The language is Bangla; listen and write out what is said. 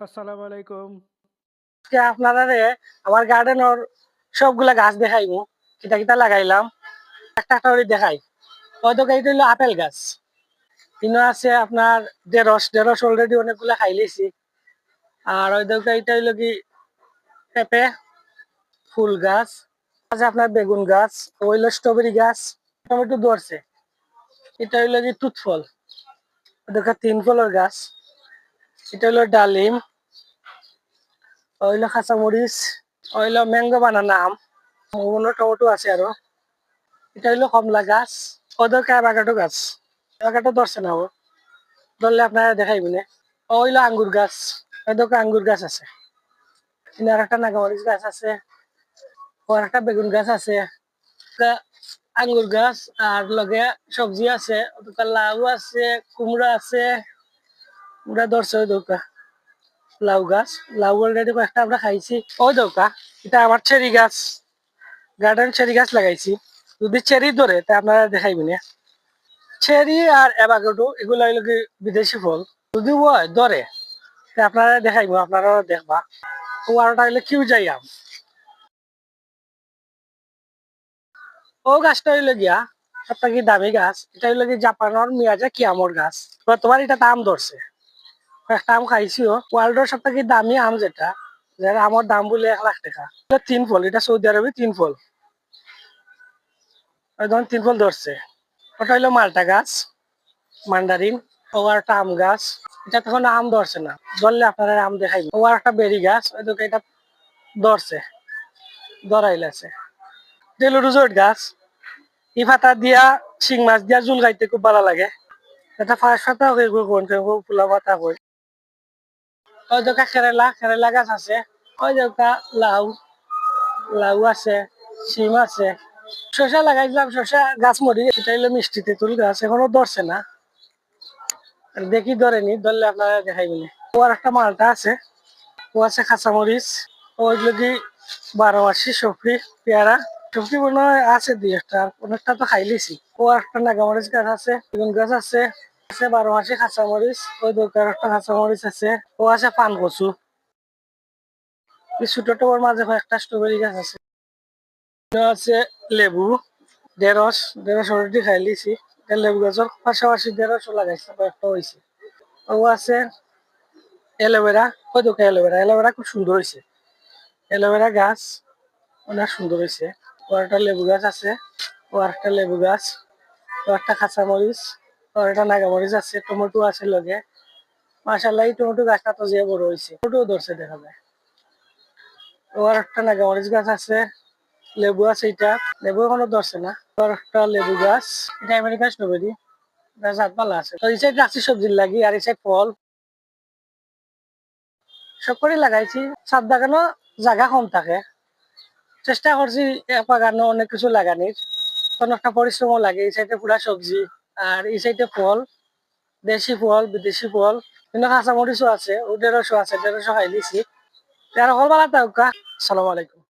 আসসালামু আলাইকুম। আজকে আপনারারে আমার গার্ডেনের সবগুলা গাছ দেখাইমু। কিতা কিতা লাগাইলাম একটা একটা করে দেখাই। হয়তো এইটা হইলো আপেল গাছ। ইনো আছে আপনার ঢেঁড়স অলরেডি অনেকগুলা খাই লিছি। আর ওই দেখো এইটা হইলো কি পেঁপে ফুল গাছ আছে, আপনার বেগুন গাছ, হইলো স্ট্রবেরি গাছ, টমেটো ধরছে। এটা হইলো কি তুত ফল, দেখো 3 ফলের গাছ। এটা হইলো ডালিম, হইলো কাঁচামরিচ, হইলো ম্যাঙ্গো বানানা আম, টমেটো আছে আরো। এটা হইলো কমলা গাছ, ওদেরকে অ্যাভোকাডো গাছ। অ্যাভোকাডো ধরছে না, ও ধরলে আপনারা দেখাইবেন। ও হইলো আঙ্গুর গাছ, ওদেরকে আঙ্গুর গাছ আছে। আর একটা নাগামরিচ গাছ আছে, ও একটা বেগুন গাছ আছে, একটা আঙ্গুর গাছ। আর লগে সবজি আছে, ওদেরকে লাউ আছে, কুমড়া আছে। কুমড়া ধরছে ওই দৌকা লাউ গাছ। লাউ অলরেডি কয়েকটা আমরা খাইছি। ওই দৌকা এটা আমার চেরি গাছ, গার্ডেন চেরি গাছ লাগাইছি। যদি চেরি ধরে তা আপনারা দেখাইবেন। চেরি আর অ্যাভোকাডো এগুলো হইলো কি বিদেশি ফল। যদি হয় ধরে তা আপনারা দেখাইবো, আপনারা দেখবা। ও আরটা হইলো কিউজাই আম। ও গাছটা হইলো গিয়া সবটা কি দামি গাছ। এটা হইলো কি জাপানের মিয়াজাকি আমের গাছ। তোমার এটা আম ধরছে, একটা আম খাইছিও। ওয়ার্ল্ডের সবটা কি দামি আম, যেটা যার আমের দাম বলে 1 লাখ টাকা। এটা 3 ফল, এটা সৌদি আরবে 3 ফল। ধরুন 3 ফল ধরছে। ওটা হইলো মালটা গাছ, মান্ডারিন। ও আর একটা আম গাছ, এটা তখন আম ধরছে না, ধরলে আপনারা আম দেখাইবে। ও আর একটা বেরি গাছ, ওই তো এটা ধরছে, ধরাইলেছে। ডেলুরুজোট গাছ, ই পাতা দিয়া শিং মাছ দিয়া জুল খাইতে খুব ভালো লাগে। এটা ফাঁস পাতা ফুলা পাতা কই। ওই দেখা খেরেলা গাছ আছে। ওই দেখা লাউ, লাউ আছে, শিম আছে। শসা লাগাইছিলাম, শসা গাছ মরি। এটা হইলো মিষ্টি তেঁতুল গাছ, এখনো ধরছে না। দেখি ধরেনি, ধরলে আপনারা দেখাইবেন। ও আর একটা মালটা আছে, ও আছে কাঁচামরিচ। ওইগুলো কি 12 মাসি সফরি পেয়ারা। সবজি মনে হয় আছে 2 একটা, অনেকটা তো খাইলেছি। ও একটা নাগামরিচ গাছ আছে, বেগুন গাছ আছে, আছে 12 মাসি কাঁচামরিচ। ওই দরকার একটা কাঁচামরিচ আছে। ও আছে পান কচু। ছোট টোর মাঝে একটা স্ট্রবেরি গাছ আছে। আছে লেবু, ঢেঁড়স অলরেডি খাই লিছি। লেবু গাছের পাশাপাশি ঢেঁড়সও লাগাইছে, কয়েকটা হয়েছে। ও আছে অ্যালোভেরা, ওই দোকান অ্যালোভেরা। অ্যালোভেরা খুব সুন্দর হয়েছে, অ্যালোভেরা গাছ অনেক সুন্দর হয়েছে। ও একটা লেবু গাছ আছে, ও একটা লেবু গাছ, ও একটা কাঁচামরিচ, ও একটা নাগামরিচ আছে, টমেটো আছে লগে। মাশাআল্লাহ, এই টমেটো গাছটা তো যে বড় হয়েছে, টমেটো ধরছে দেখা যায়। ও আর একটা নাগামরিচ গাছ আছে, লেবু আছে। এটা লেবু এখনো ধরছে না। আর একটা লেবু গাছ, এটা আমেরিকান স্ট্রবেরি গাছ, জাত ভালো আছে। তো এই সাইড রাখছি সবজির লাগি, আর এই সাইড ফল সব করে লাগাইছি। ছাদ বাগানো জায়গা কম থাকে, চেষ্টা করছি এক বাগানো অনেক কিছু লাগানির। অনেকটা পরিশ্রমও লাগে। এই সাইডে পুরা সবজি, আর এই সাইডে ফল, দেশি ফল বিদেশি ফল। কিন্তু কাঁচামরিচও আছে, ও ঢেঁড়সও আছে, ঢেঁড়সও খাই দিছি। তেরো ফল বালা থাকুক। আসসালামু আলাইকুম।